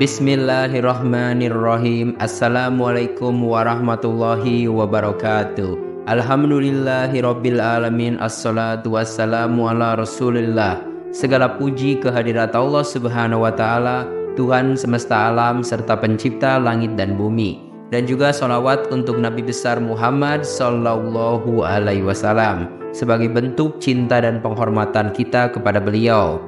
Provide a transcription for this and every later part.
Bismillahirrahmanirrahim. Assalamualaikum warahmatullahi wabarakatuh. Alhamdulillahirabbil alamin. Assalatu wassalamu ala Rasulillah. Segala puji kehadirat Allah Subhanahu wa taala, Tuhan semesta alam serta pencipta langit dan bumi. Dan juga sholawat untuk Nabi besar Muhammad sallallahu alaihi wasallam sebagai bentuk cinta dan penghormatan kita kepada beliau.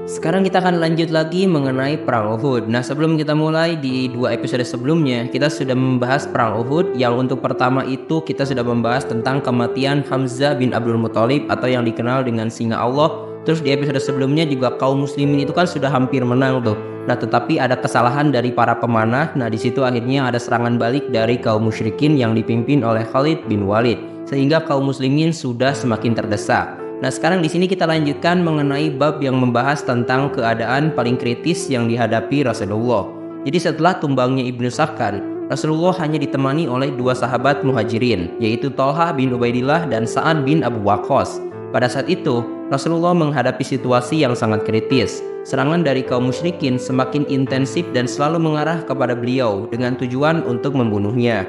Sekarang kita akan lanjut lagi mengenai Perang Uhud. Nah, sebelum kita mulai, di 2 episode sebelumnya kita sudah membahas Perang Uhud. Yang untuk pertama itu kita sudah membahas tentang kematian Hamzah bin Abdul Muthalib atau yang dikenal dengan Singa Allah. Terus di episode sebelumnya juga kaum muslimin itu kan sudah hampir menang tuh. Nah, tetapi ada kesalahan dari para pemanah. Nah, di situ akhirnya ada serangan balik dari kaum musyrikin yang dipimpin oleh Khalid bin Walid, sehingga kaum muslimin sudah semakin terdesak. Nah, sekarang di sini kita lanjutkan mengenai bab yang membahas tentang keadaan paling kritis yang dihadapi Rasulullah. Jadi setelah tumbangnya Ibnu Sakhan, Rasulullah hanya ditemani oleh 2 sahabat muhajirin, yaitu Thalhah bin Ubaidillah dan Sa'ad bin Abu Waqqas. Pada saat itu, Rasulullah menghadapi situasi yang sangat kritis. Serangan dari kaum musyrikin semakin intensif dan selalu mengarah kepada beliau dengan tujuan untuk membunuhnya.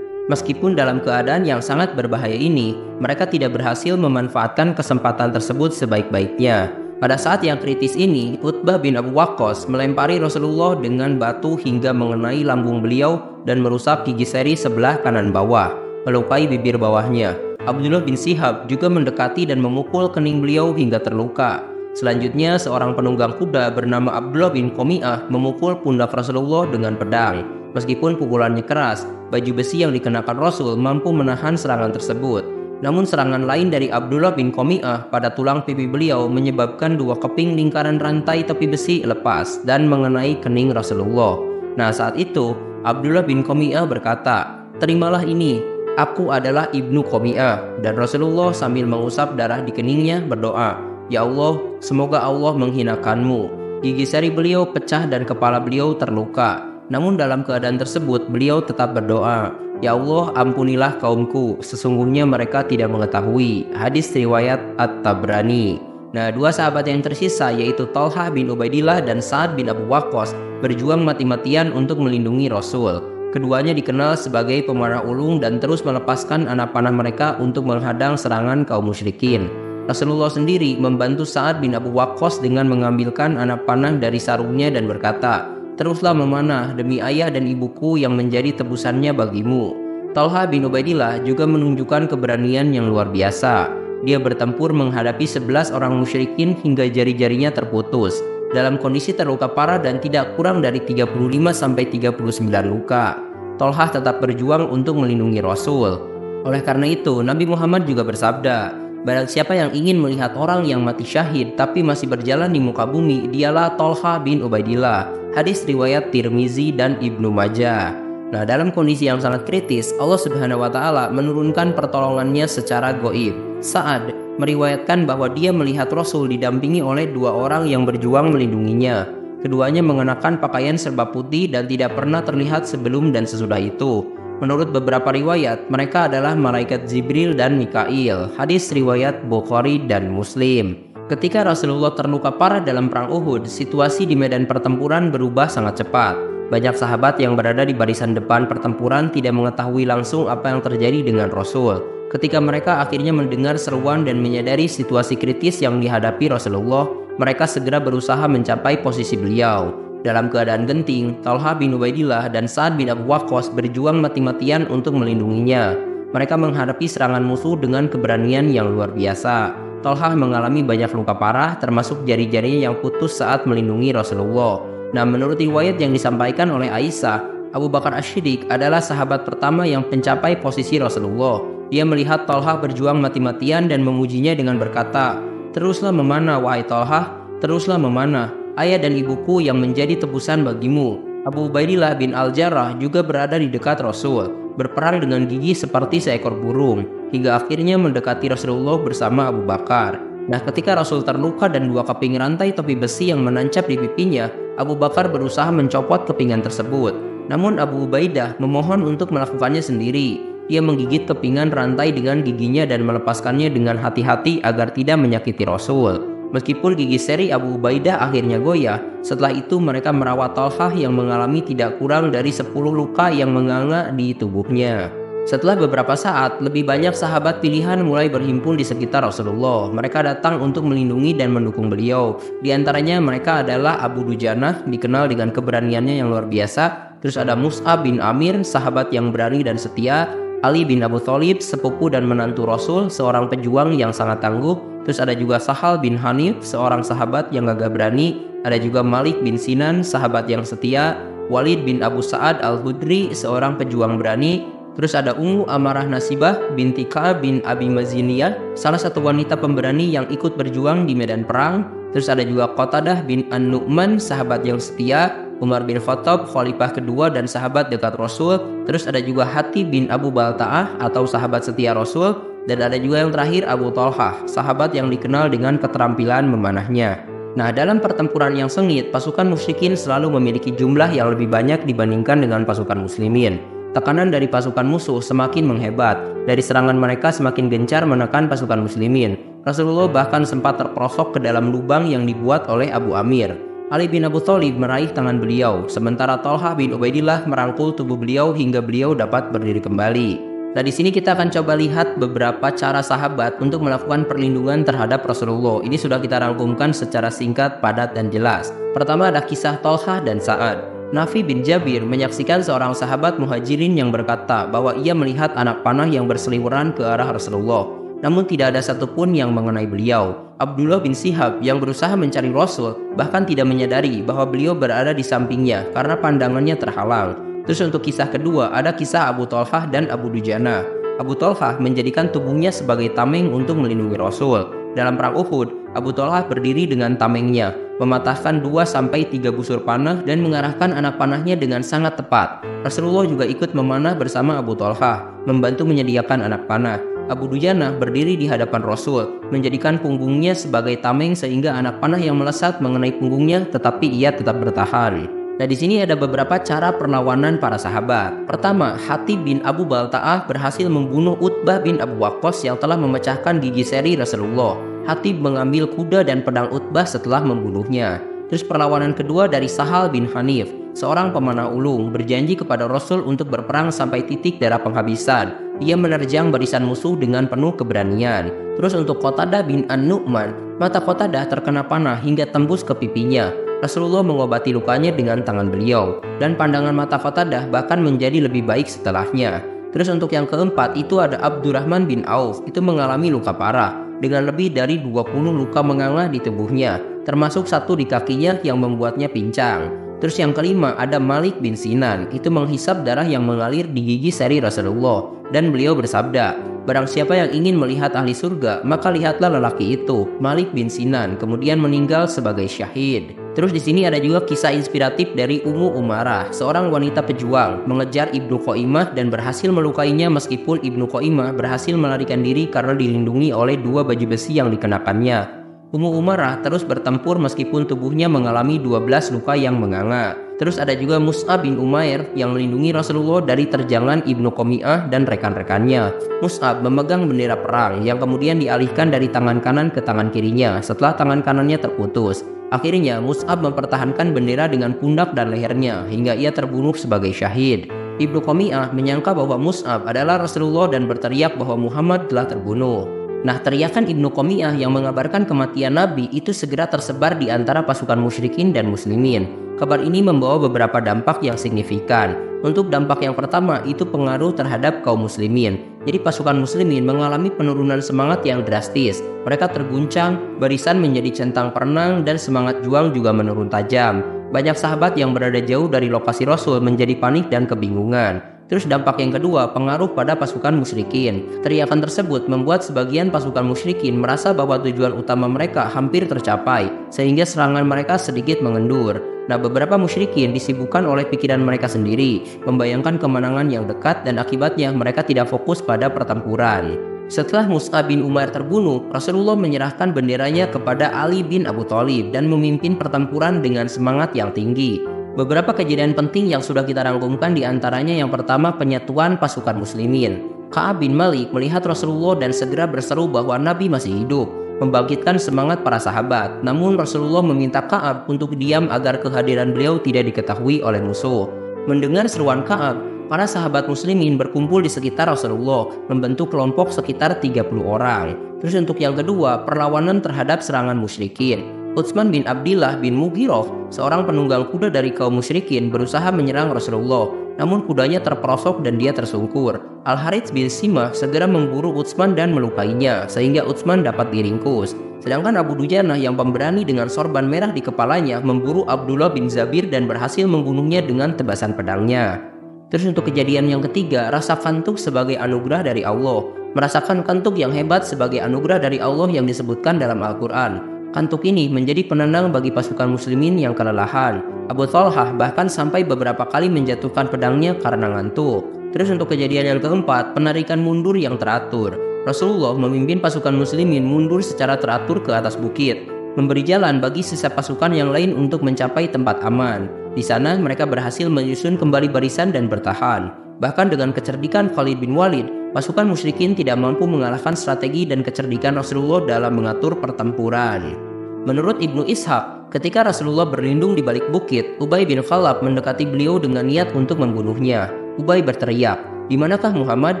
Meskipun dalam keadaan yang sangat berbahaya ini, mereka tidak berhasil memanfaatkan kesempatan tersebut sebaik-baiknya. Pada saat yang kritis ini, Utbah bin Abu Waqqas melempari Rasulullah dengan batu hingga mengenai lambung beliau dan merusak gigi seri sebelah kanan bawah, melukai bibir bawahnya. Abdullah bin Sihab juga mendekati dan memukul kening beliau hingga terluka. Selanjutnya, seorang penunggang kuda bernama Abdullah bin Qami'ah memukul pundak Rasulullah dengan pedang. Meskipun pukulannya keras, baju besi yang dikenakan Rasul mampu menahan serangan tersebut. Namun serangan lain dari Abdullah bin Qami'ah pada tulang pipi beliau menyebabkan 2 keping lingkaran rantai tepi besi lepas dan mengenai kening Rasulullah. Nah, saat itu Abdullah bin Qami'ah berkata, "Terimalah ini, aku adalah Ibnu Qami'ah." Dan Rasulullah sambil mengusap darah di keningnya berdoa, "Ya Allah, semoga Allah menghinakanmu." Gigi seri beliau pecah dan kepala beliau terluka. Namun dalam keadaan tersebut beliau tetap berdoa, "Ya Allah, ampunilah kaumku, sesungguhnya mereka tidak mengetahui." Hadis riwayat At-Tabrani. Nah, 2 sahabat yang tersisa yaitu Thalhah bin Ubaidillah dan Sa'ad bin Abu Waqqas berjuang mati-matian untuk melindungi Rasul. Keduanya dikenal sebagai pemanah ulung dan terus melepaskan anak panah mereka untuk menghadang serangan kaum musyrikin. Rasulullah sendiri membantu Sa'ad bin Abu Waqqas dengan mengambilkan anak panah dari sarungnya dan berkata, "Teruslah memanah demi ayah dan ibuku yang menjadi tebusannya bagimu." Thalhah bin Ubaidillah juga menunjukkan keberanian yang luar biasa. Dia bertempur menghadapi 11 orang musyrikin hingga jari-jarinya terputus, dalam kondisi terluka parah dan tidak kurang dari 35-39 luka. Thalhah tetap berjuang untuk melindungi Rasul. Oleh karena itu, Nabi Muhammad juga bersabda, "Barang siapa yang ingin melihat orang yang mati syahid tapi masih berjalan di muka bumi, dialah Thalhah bin Ubaidillah." Hadis riwayat Tirmizi dan Ibnu Majah. Nah, dalam kondisi yang sangat kritis, Allah Subhanahu wa taala menurunkan pertolongannya secara gaib. Sa'ad meriwayatkan bahwa dia melihat Rasul didampingi oleh 2 orang yang berjuang melindunginya. Keduanya mengenakan pakaian serba putih dan tidak pernah terlihat sebelum dan sesudah itu. Menurut beberapa riwayat, mereka adalah malaikat Jibril dan Mikail. Hadis riwayat Bukhari dan Muslim. Ketika Rasulullah terluka parah dalam Perang Uhud, situasi di medan pertempuran berubah sangat cepat. Banyak sahabat yang berada di barisan depan pertempuran tidak mengetahui langsung apa yang terjadi dengan Rasul. Ketika mereka akhirnya mendengar seruan dan menyadari situasi kritis yang dihadapi Rasulullah, mereka segera berusaha mencapai posisi beliau. Dalam keadaan genting, Thalhah bin Ubaidillah dan Sa'ad bin Abu Waqqas berjuang mati-matian untuk melindunginya. Mereka menghadapi serangan musuh dengan keberanian yang luar biasa. Thalhah mengalami banyak luka parah, termasuk jari-jarinya yang putus saat melindungi Rasulullah. Nah, menurut riwayat yang disampaikan oleh Aisyah, Abu Bakar Asy-Shiddiq adalah sahabat pertama yang mencapai posisi Rasulullah. Dia melihat Thalhah berjuang mati-matian dan memujinya dengan berkata, "Teruslah memanah, wahai Thalhah, teruslah memanah. Ayah dan ibuku yang menjadi tebusan bagimu." Abu Ubaidillah bin Al-Jarrah juga berada di dekat Rasul, berperang dengan gigi seperti seekor burung, hingga akhirnya mendekati Rasulullah bersama Abu Bakar. Nah, ketika Rasul terluka dan 2 keping rantai topi besi yang menancap di pipinya, Abu Bakar berusaha mencopot kepingan tersebut. Namun Abu Ubaidah memohon untuk melakukannya sendiri. Ia menggigit kepingan rantai dengan giginya dan melepaskannya dengan hati-hati agar tidak menyakiti Rasul. Meskipun gigi seri Abu Ubaidah akhirnya goyah, setelah itu mereka merawat Thalhah yang mengalami tidak kurang dari 10 luka yang menganga di tubuhnya. Setelah beberapa saat, lebih banyak sahabat pilihan mulai berhimpun di sekitar Rasulullah. Mereka datang untuk melindungi dan mendukung beliau. Di antaranya mereka adalah Abu Dujanah, dikenal dengan keberaniannya yang luar biasa. Terus ada Mus'ab bin Amir, sahabat yang berani dan setia. Ali bin Abu Thalib, sepupu dan menantu Rasul, seorang pejuang yang sangat tangguh. Terus ada juga Sahal bin Hanif, seorang sahabat yang gagah berani. Ada juga Malik bin Sinan, sahabat yang setia. Walid bin Abu Sa'ad al-Hudri, seorang pejuang berani. Terus ada Ummu Amarah Nasibah binti Ka'ab bin Abi Maziniyah, salah satu wanita pemberani yang ikut berjuang di medan perang. Terus ada juga Qatadah bin An-Nu'man, sahabat yang setia. Umar bin Khattab, khalifah kedua dan sahabat dekat Rasul. Terus ada juga Hatib bin Abu Balta'ah atau sahabat setia Rasul. Dan ada juga yang terakhir Abu Thalhah, sahabat yang dikenal dengan keterampilan memanahnya. Nah, dalam pertempuran yang sengit, pasukan musyrikin selalu memiliki jumlah yang lebih banyak dibandingkan dengan pasukan muslimin. Tekanan dari pasukan musuh semakin menghebat. Dari serangan mereka semakin gencar menekan pasukan muslimin. Rasulullah bahkan sempat terperosok ke dalam lubang yang dibuat oleh Abu Amir. Ali bin Abu Thalib meraih tangan beliau, sementara Thalhah bin Ubaidillah merangkul tubuh beliau hingga beliau dapat berdiri kembali. Nah, di sini kita akan coba lihat beberapa cara sahabat untuk melakukan perlindungan terhadap Rasulullah. Ini sudah kita rangkumkan secara singkat, padat, dan jelas. Pertama ada kisah Thalhah dan Sa'ad. Nafi bin Jabir menyaksikan seorang sahabat muhajirin yang berkata bahwa ia melihat anak panah yang berseliweran ke arah Rasulullah. Namun tidak ada satupun yang mengenai beliau. Abdullah bin Sihab yang berusaha mencari Rasul bahkan tidak menyadari bahwa beliau berada di sampingnya karena pandangannya terhalang. Terus untuk kisah kedua ada kisah Abu Thalhah dan Abu Dujanah. Abu Thalhah menjadikan tubuhnya sebagai tameng untuk melindungi Rasul. Dalam perang Uhud, Abu Thalhah berdiri dengan tamengnya, mematahkan 2-3 busur panah dan mengarahkan anak panahnya dengan sangat tepat. Rasulullah juga ikut memanah bersama Abu Thalhah, membantu menyediakan anak panah. Abu Dujanah berdiri di hadapan Rasul, menjadikan punggungnya sebagai tameng sehingga anak panah yang melesat mengenai punggungnya, tetapi ia tetap bertahan. Nah, di sini ada beberapa cara perlawanan para sahabat. Pertama, Hatib bin Abu Balta'ah berhasil membunuh Utbah bin Abu Waqqas yang telah memecahkan gigi seri Rasulullah. Hatib mengambil kuda dan pedang Utbah setelah membunuhnya. Terus perlawanan kedua dari Sahal bin Hanif, seorang pemanah ulung, berjanji kepada Rasul untuk berperang sampai titik darah penghabisan. Ia menerjang barisan musuh dengan penuh keberanian. Terus untuk Qatadah bin An-Nu'man, mata Qatadah terkena panah hingga tembus ke pipinya. Rasulullah mengobati lukanya dengan tangan beliau, dan pandangan mata Qatadah bahkan menjadi lebih baik setelahnya. Terus untuk yang keempat itu ada Abdurrahman bin Auf, itu mengalami luka parah dengan lebih dari 20 luka menganga di tubuhnya, termasuk satu di kakinya yang membuatnya pincang. Terus yang kelima ada Malik bin Sinan, itu menghisap darah yang mengalir di gigi seri Rasulullah, dan beliau bersabda, barang siapa yang ingin melihat ahli surga, maka lihatlah lelaki itu, Malik bin Sinan, kemudian meninggal sebagai syahid. Terus di sini ada juga kisah inspiratif dari Ummu Umarah, seorang wanita pejuang, mengejar Ibnu Qaimah dan berhasil melukainya meskipun Ibnu Qaimah berhasil melarikan diri karena dilindungi oleh 2 baju besi yang dikenakannya. Ummu Umarah terus bertempur meskipun tubuhnya mengalami 12 luka yang menganga. Terus ada juga Mus'ab bin Umair yang melindungi Rasulullah dari terjangan Ibnu Qami'ah dan rekan-rekannya. Mus'ab memegang bendera perang yang kemudian dialihkan dari tangan kanan ke tangan kirinya setelah tangan kanannya terputus. Akhirnya Mus'ab mempertahankan bendera dengan pundak dan lehernya hingga ia terbunuh sebagai syahid. Ibnu Qami'ah menyangka bahwa Mus'ab adalah Rasulullah dan berteriak bahwa Muhammad telah terbunuh. Nah, teriakan Ibnu Qami'ah yang mengabarkan kematian Nabi itu segera tersebar di antara pasukan musyrikin dan muslimin. Kabar ini membawa beberapa dampak yang signifikan. Untuk dampak yang pertama itu pengaruh terhadap kaum muslimin. Jadi pasukan muslimin mengalami penurunan semangat yang drastis. Mereka terguncang, barisan menjadi centang perenang, dan semangat juang juga menurun tajam. Banyak sahabat yang berada jauh dari lokasi Rasul menjadi panik dan kebingungan. Terus dampak yang kedua, pengaruh pada pasukan musyrikin. Teriakan tersebut membuat sebagian pasukan musyrikin merasa bahwa tujuan utama mereka hampir tercapai, sehingga serangan mereka sedikit mengendur. Nah, beberapa musyrikin disibukkan oleh pikiran mereka sendiri, membayangkan kemenangan yang dekat dan akibatnya mereka tidak fokus pada pertempuran. Setelah Mus'ab bin Umair terbunuh, Rasulullah menyerahkan benderanya kepada Ali bin Abu Thalib dan memimpin pertempuran dengan semangat yang tinggi. Beberapa kejadian penting yang sudah kita rangkumkan diantaranya yang pertama penyatuan pasukan muslimin. Ka'ab bin Malik melihat Rasulullah dan segera berseru bahwa Nabi masih hidup. membangkitkan semangat para sahabat. Namun Rasulullah meminta Ka'ab untuk diam agar kehadiran beliau tidak diketahui oleh musuh. Mendengar seruan Ka'ab, para sahabat muslimin berkumpul di sekitar Rasulullah, membentuk kelompok sekitar 30 orang. Terus untuk yang kedua, perlawanan terhadap serangan musyrikin. Utsman bin Abdillah bin Mughirah, seorang penunggang kuda dari kaum musyrikin, berusaha menyerang Rasulullah. Namun kudanya terperosok dan dia tersungkur. Al-Harits bin Simah segera memburu Utsman dan melukainya, sehingga Utsman dapat diringkus. Sedangkan Abu Dujanah yang pemberani dengan sorban merah di kepalanya memburu Abdullah bin Zabir dan berhasil membunuhnya dengan tebasan pedangnya. Terus untuk kejadian yang ketiga, rasa kantuk sebagai anugerah dari Allah. Merasakan kantuk yang hebat sebagai anugerah dari Allah yang disebutkan dalam Al-Quran. Kantuk ini menjadi penenang bagi pasukan muslimin yang kelelahan. Abu Thalhah bahkan sampai beberapa kali menjatuhkan pedangnya karena ngantuk. Terus untuk kejadian yang keempat, penarikan mundur yang teratur. Rasulullah memimpin pasukan muslimin mundur secara teratur ke atas bukit, memberi jalan bagi sisa pasukan yang lain untuk mencapai tempat aman. Di sana mereka berhasil menyusun kembali barisan dan bertahan. Bahkan dengan kecerdikan Khalid bin Walid, pasukan musyrikin tidak mampu mengalahkan strategi dan kecerdikan Rasulullah dalam mengatur pertempuran. Menurut Ibnu Ishaq, ketika Rasulullah berlindung di balik bukit, Ubay bin Khalaf mendekati beliau dengan niat untuk membunuhnya. Ubay berteriak, "Di manakah Muhammad?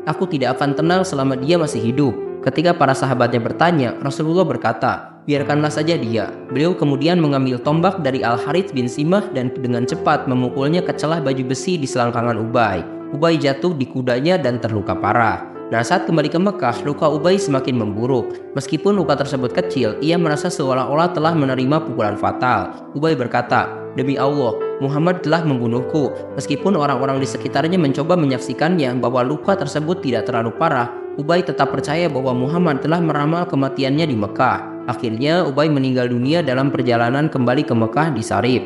Aku tidak akan tenang selama dia masih hidup." Ketika para sahabatnya bertanya, Rasulullah berkata, "Biarkanlah saja dia." Beliau kemudian mengambil tombak dari Al-Harits bin Simah dan dengan cepat memukulnya ke celah baju besi di selangkangan Ubay. Ubay jatuh di kudanya dan terluka parah. Nah, saat kembali ke Mekah, luka Ubay semakin memburuk. Meskipun luka tersebut kecil, ia merasa seolah-olah telah menerima pukulan fatal. Ubay berkata, "Demi Allah, Muhammad telah membunuhku." Meskipun orang-orang di sekitarnya mencoba menyaksikannya bahwa luka tersebut tidak terlalu parah, Ubay tetap percaya bahwa Muhammad telah meramal kematiannya di Mekah. Akhirnya, Ubay meninggal dunia dalam perjalanan kembali ke Mekah di Sarif.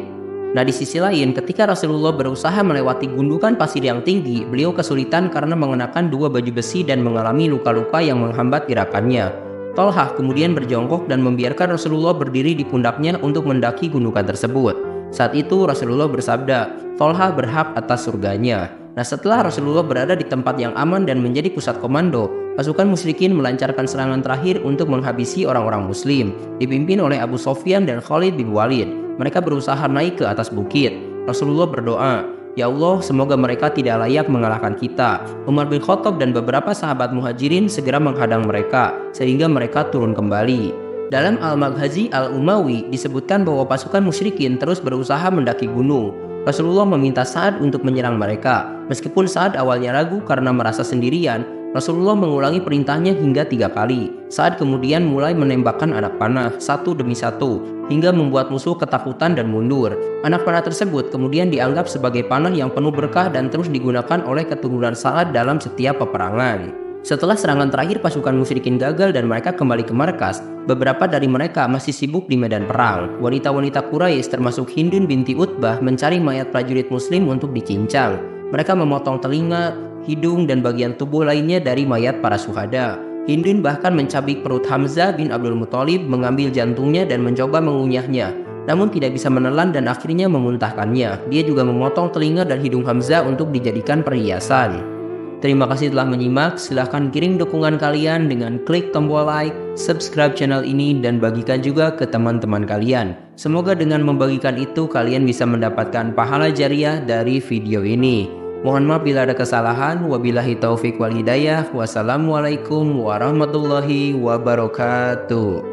Nah, di sisi lain, ketika Rasulullah berusaha melewati gundukan pasir yang tinggi, beliau kesulitan karena mengenakan dua baju besi dan mengalami luka-luka yang menghambat gerakannya. Thalhah kemudian berjongkok dan membiarkan Rasulullah berdiri di pundaknya untuk mendaki gundukan tersebut. Saat itu Rasulullah bersabda, "Thalhah berhak atas surganya." Nah, setelah Rasulullah berada di tempat yang aman dan menjadi pusat komando, pasukan musyrikin melancarkan serangan terakhir untuk menghabisi orang-orang muslim, dipimpin oleh Abu Sufyan dan Khalid bin Walid. Mereka berusaha naik ke atas bukit. Rasulullah berdoa, "Ya Allah, semoga mereka tidak layak mengalahkan kita." Umar bin Khattab dan beberapa sahabat muhajirin segera menghadang mereka, sehingga mereka turun kembali. Dalam Al-Maghazi Al-Umawi disebutkan bahwa pasukan musyrikin terus berusaha mendaki gunung. Rasulullah meminta Sa'ad untuk menyerang mereka. Meskipun Sa'ad awalnya ragu karena merasa sendirian, Rasulullah mengulangi perintahnya hingga 3 kali. Sa'ad kemudian mulai menembakkan anak panah satu demi satu, hingga membuat musuh ketakutan dan mundur. Anak panah tersebut kemudian dianggap sebagai panah yang penuh berkah dan terus digunakan oleh keturunan Sa'ad dalam setiap peperangan. Setelah serangan terakhir pasukan musyrikin gagal dan mereka kembali ke markas, beberapa dari mereka masih sibuk di medan perang. Wanita-wanita Quraisy termasuk Hindun binti Utbah mencari mayat prajurit muslim untuk dicincang. Mereka memotong telinga, hidung, dan bagian tubuh lainnya dari mayat para syuhada. Hindun bahkan mencabik perut Hamzah bin Abdul Muthalib, mengambil jantungnya dan mencoba mengunyahnya. Namun tidak bisa menelan dan akhirnya memuntahkannya. Dia juga memotong telinga dan hidung Hamzah untuk dijadikan perhiasan. Terima kasih telah menyimak. Silahkan kirim dukungan kalian dengan klik tombol like, subscribe channel ini, dan bagikan juga ke teman-teman kalian. Semoga dengan membagikan itu kalian bisa mendapatkan pahala jariah dari video ini. Mohon maaf bila ada kesalahan. Wabillahi taufik wal hidayah. Wassalamualaikum warahmatullahi wabarakatuh.